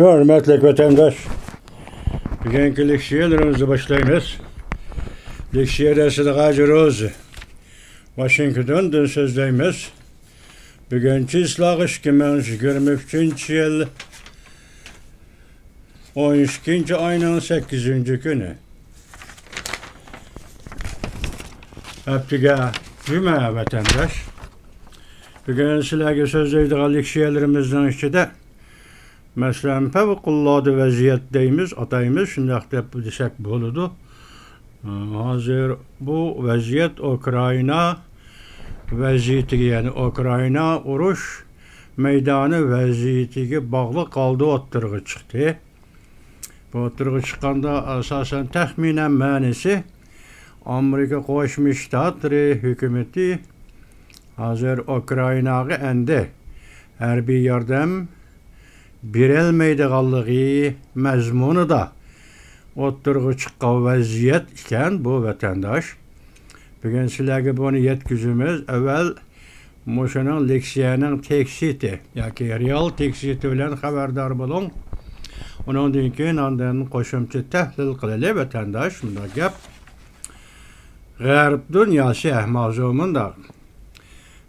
Hürmetli vatandaş, bugünkü leksiyalarımızı başlayınız. Leksiya dersi de Gazi Washington'dan sözdeyimiz. Bugünkü ıslahı 2023 yıl 12. ayının 8. günü. Heptiga cüme vatandaş. Bugün sizlerge sözdeydiği leksiyalarımızdan içinde mesela fevkalade vaziyetteyimiz, atayımız, şundaq dep desek boludu. Hazır bu vaziyet Ukrayna vaziyetiga, yani Ukrayna uruş meydanı vaziyetiga bağlı kaldı o'ttirg'i çıktı. Bu o'ttirg'i çıkanda asasen tahminen manisi Amerika Qo'shma Shtatlari hükümeti hazır Ukraynaga endi harbiy yordam berelmeydiganligi mazmuni da o'ttirg'i chiqqan vaziyet ekan bu vatandaş. Bugün sizlarga bunu yetkizimiz. Evvel muşunun leksiyanın teksiti, yoki real teksiti bilan xabardor bo'ling. Undan keyin ondan qo'shimcha tahlil qilali vatandaş. Bunda gap G'arb dunyosi mavzumunda.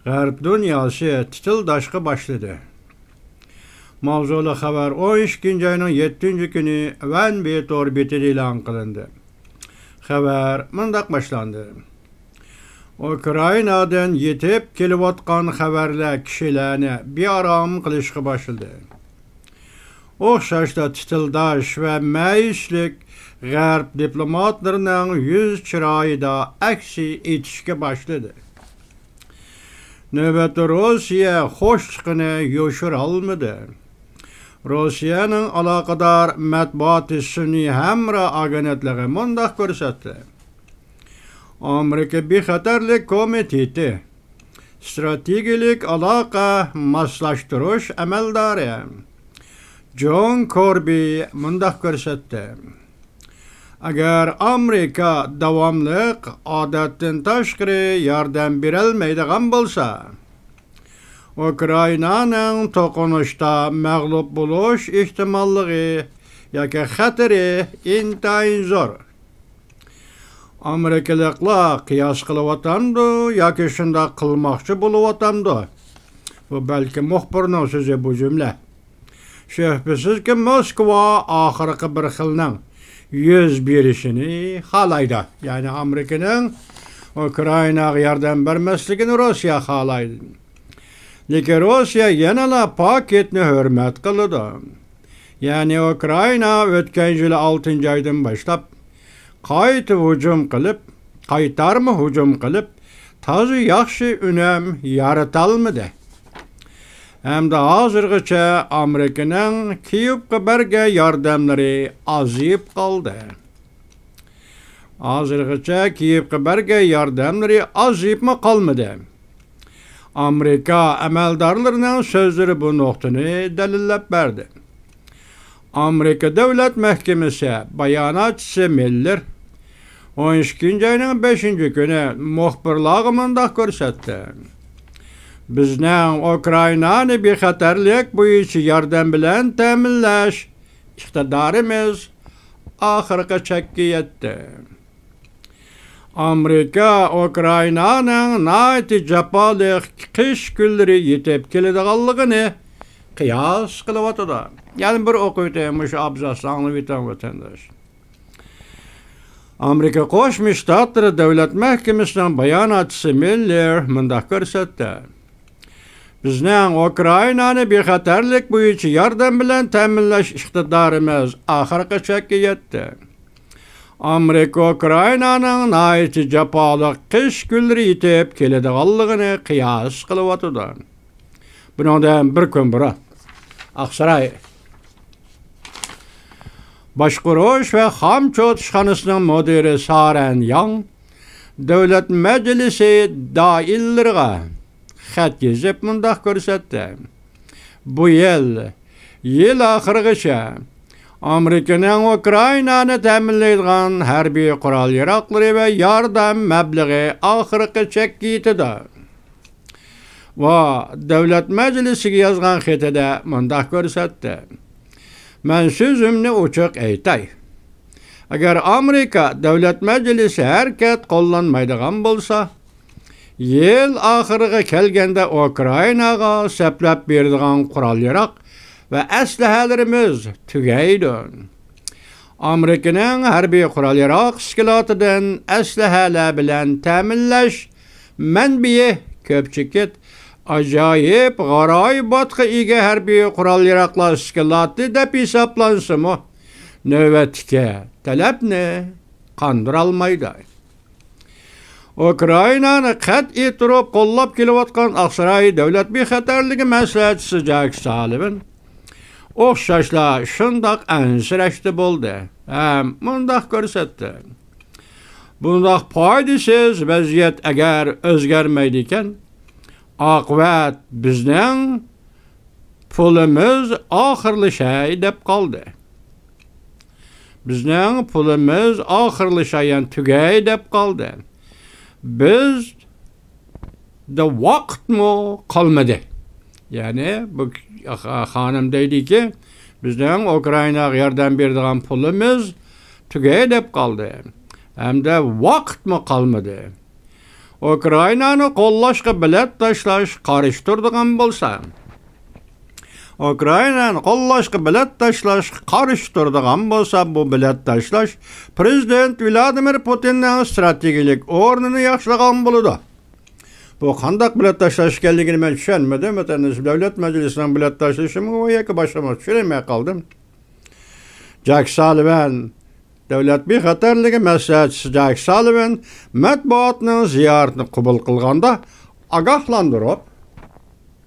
G'arb dunyosi titildoshga boshladi. Mavzuli xabar 12. ayının 7. günü Van Beit orbitida e'lon qilindi. Xabar mundaq boshlandı. Ukraynadan yetib kelayotgan xabarlar kishilarni bearom qilishga boshladi. O'xshashda titildosh va maislik G'arb diplomatlarining yuz chiroyida aksi etishga boshladi. Navbatda Rossiya xo'shchiqini yo'shira olmadi. Rossiyaning aloqador matbuoti sun'iy hamra agentligi mundaq ko'rsatdi. Amerika bexatarlik komiteti strategik aloqa moslashtirish amaldori John Kirby mundaq ko'rsatdi. Agar Amerika davomli odatdan tashqari yordam berolmaydigan bo'lsa, Ukraynaning to'qinishda mag'lub bo'lish ehtimolligi yoki xatari intayin zo'r. Amerikaliklar qiyos qilyapti yoki shunday qilmoqchi bo'lyapti. Bu balki muxbirning so'zi bu jumla. Shubhasizki Moskva oxirgi bir xilning yuz berishini xohlaydi. Ya'ni Amerikaning Ukraynaga yordam bermasligini Rossiya xohlaydi. Lekin Rossiya yanala paketni hurmat qiladi. Ya'ni Ukrayna o'tgan yil 6 oydan boshlab qaytarma hujum qilib, tozi yaxshi unum yaratolmadi. Hamda hozirgacha Amerikaning Kiyevga bergan yordamlari aziyib qoldi. Hozirgacha Kiyevga bergan yordamlari aziyibmi qolmadi. Amerika amaldorlarining so'zlari bu nuqtani dalillab berdi. Amerika Davlat Mahkemesi bayonotchisi Miller 12. ayının 5. günü muxbirlarga mundaq ko'rsatdi. Bizning Ukraynani bexatarlik bo'yicha yordam bilan ta'minlash iqtidorimiz oxirgi chekka yetdi. Amerika Ukraynaning nati japolik qish kunlari yetib keladiganligini qiyos qilyapti. Yani bir o'qiyotimiz abzasni anglab yetan vatandaş. Amerika Qo'shma Shtatlari Davlat Mahkemesining bayonotchisi Miller mundaq ko'rsatdi. Bizning Ukraynani bexatarlik bo'yicha yordam bilan ta'minlash iqtidorimiz oxirgi chekka yetdi. Amerika Ukraynaning nati japolik qish kunlari yetib keladiganligini qiyos qilyapti. Bundan bir kun burun Aqsaray Boshqaruv va Xamchot ishxonasining mudiri Saren Yang Davlat Majlisi doiralariga xat yozib mundaq ko'rsatdi. Bu yil oxirigacha Amerikaning Ukraynani ta'minlaydigan harbiy qurol-yarog'lari va yordam mablag'i oxirgi chekka yetdi. Va Davlat Majlisiga yozgan xatida mundaq ko'rsatdi. Men sözümni ochiq aytay. Agar Amerika Davlat Majlisi harakat qo'llanmaydigan bo'lsa, yil oxiriga kelganda Ukrainaga saplab beradigan qurol-yarog' va aslahalarimiz tugaydi. Amerikaning harbiy qurol-yarog' tashkilotidan aslahalar bilan ta'minlash manbai ko'pchilik ajoyib g'aroyibotga ega harbiy qurol-yaroqlar tashkiloti deb hisoblansimi, navbatga talabni qondirolmaydi. Ukrainani qat'iy turib qo'llab kelayotgan Aqsaray davlat bexatarligi maslahatchisi Jack Sullivan o'xshashlar shundoq ansirashdi bo'ldi. Mundaq ko'rsatdi. Bundoq foydasiz vaziyat agar o'zgarmaydi ekan, oqibat bizning pulimiz oxirlashay deb qoldi. Bizning pulimiz oxirlashayan tugay deb qoldi. Biz de vaqtmi qolmadi. Ya'ni bu xonim deydiki, bizning Ukrainaga yordam beradigan pulimiz tugay deb qoldi. Hamda vaqtmi qolmadi. Ukrainani qo'llashga bilet tashlash qarishtirdigan bo'lsa, Ukrainani qo'llashga bilet tashlash qarishtirdigan bo'lsa, bu bilet tashlash Prezident Vladimir Putinning strategik o'rnini yaxshilagan bo'ladi. Bu qandaq bilet tashlash ekanligini men tushunmadim. Davlat Majlisining bilet tashlashimi yoki boshqa tushunmay qoldim. Jack Sullivan Davlat bexatarligi maslahatchisi Jack Sullivan matbuotning ziyoratini qabul qilganda ogohlantirib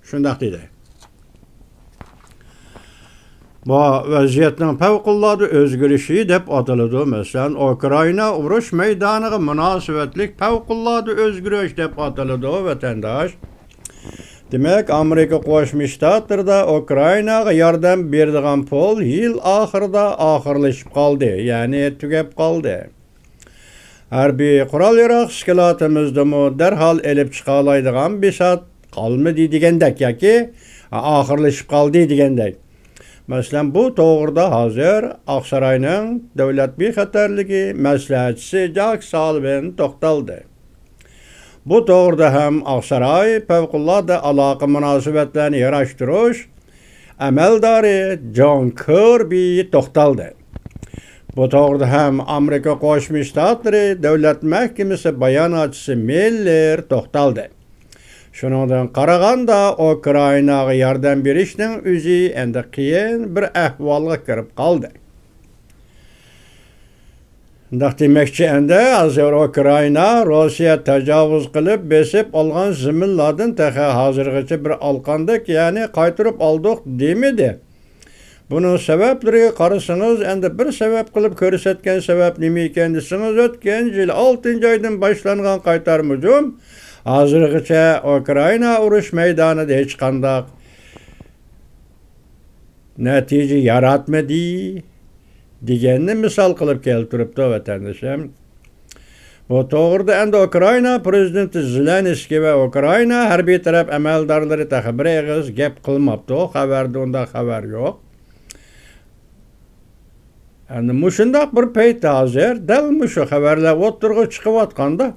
shunday dedi. Bu vaziyatning favqulodda o'zgarishi deb ataladi. Masalan, Ukraina urush maydoniga munosabatlik favqulodda o'zgarish deb ataladi vatandosh. Demak, Amerika Qo'shma Shtatlarida Ukrainaga yordam beradigan pul yil oxirida oxirlashib qoldi, ya'ni tugab qoldi. Harbiy qurol-yarog' tashkilotimizda darhol elib chiqa oladigan bisat qolmadi degandek yoki oxirlashib qoldi degandek. Masalan, bu to'g'rida hozir Aqsarayning davlat bexatarligi maslahatchisi Jack Sullivan to'xtaldi. Bu to'g'rida ham Aqsaray favqulodda aloqa munosabatlarini yarashtirish amaldori John Kirby to'xtaldi. Bu to'g'rida ham Amerika Qo'shma Shtatlari davlat mahkamasi bayonotchisi Miller to'xtaldi. Shuningdan qaraganda Ukrainaga yordam berishning o'zi endi qiyin bir ahvolga kirib qoldi. Demakchi endi hozir Ukraina Rossiya tajovuz qilib besib olgan zaminlardan hozirgacha bir olqandak, ya'ni qaytirib oldik demedi. Buning sabablariga qarasangiz, endi bir sabab qilib ko'rsatgan sabab nima ekan desangiz, o'tgan yil 6-oydan boshlangan qaytarma hujum hozirgacha Ukraina urush maydonida hech qanday natija yaratmadi deganni misol qilib keltiribdi vatandoshim. Bu to'g'rida endi Ukraina prezidenti Zelenskiy va Ukraina harbiy taraf amaldorlari bir og'iz gap qilmabdi. Xabarda unda xabar yo'q. Endi mushundoq bir payt hozir dal mushu xabarlar o'tirg'i chiqayotganda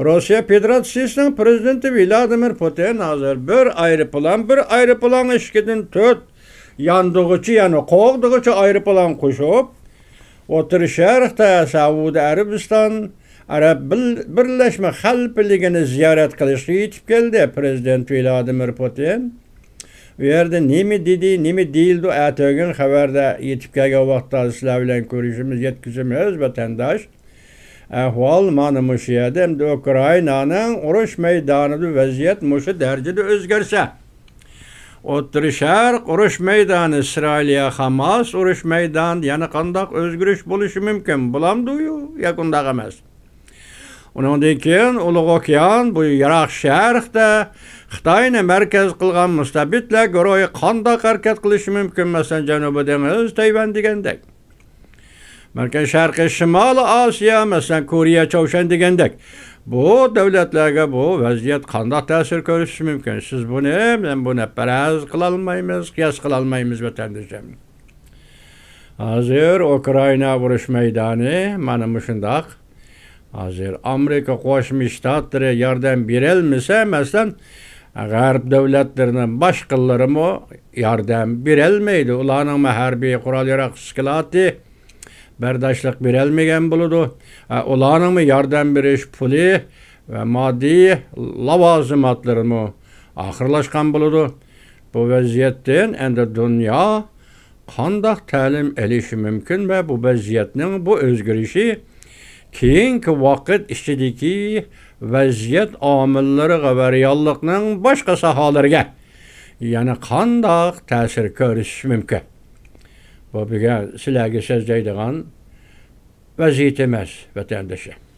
Rossiya Federatsiyasining prezidenti Vladimir Putin hozir bir aeroplan ishkidan 4 yandığıcı, ya'ni qo'g'dig'icha aeroplan qo'shib o'tirishda Saudiya Arabiston Arab Birlashma Xalqligini ziyorat qilishga yetib keldi prezident Vladimir Putin. Bu yerda nima dedi, nima deyildi, atog'in xabarda yetib kelgan vaqtda sizlar bilan ko'rishimiz, yetkazamiz vatandosh. Ahvol mana mushu yerda, endi Ukrainaning urush maydonida vaziyat mushu darajada o'zgarsa, O'rta Sharq urush maydoni, Isroiliya Hamas urush maydoni yana qandoq o'zgarish bo'lishi mumkin? Bulamdi-yu, yakunda emas. Undan keyin Ulug' okean, bu Yiroq Sharqda Xitoyni markaz qilgan mustabidlar guruhi qandoq harakat qilishi mumkin? Masalan, Janubiy dengiz, Tayvan degandek. Markaz Sharqiy Shimoliy Osiyo, masalan, Koreya, Chavshan degandek. Bu davlatlarga bu vaziyat qanday ta'sir ko'rsatishi mumkin? Siz buni, men buni faraz qila olmaymiz, qiyos qila olmaymiz vatandoshlar. Hazır Ukrayna vuruş meydanı mana muşundaq. Hazır Amerika Qo'shma Shtatlari yordam berelmese, masalan, G'arb davlatlarının başqalari mı yordam berelmeydi. Ularning harbiy qurol-yarog' skilati bardoshlik berelmagan bo'ladi. Ularning mı yordam berish puli ve moddiy lavozimlari mı oxirlashgan bo'ladi. Bu vaziyatdan endi dunyo qanday ta'lim olishi mumkin ve bu vaziyatning bu o'zgarishi keyingi vaqt ichidagi vaziyat omillariga va reallikning boshqa sohalariga yana qanday ta'sir ko'rsatishi mumkin. Bu bizga sizlarga so'zlaydigan vaziyat emas, vatandoshlar.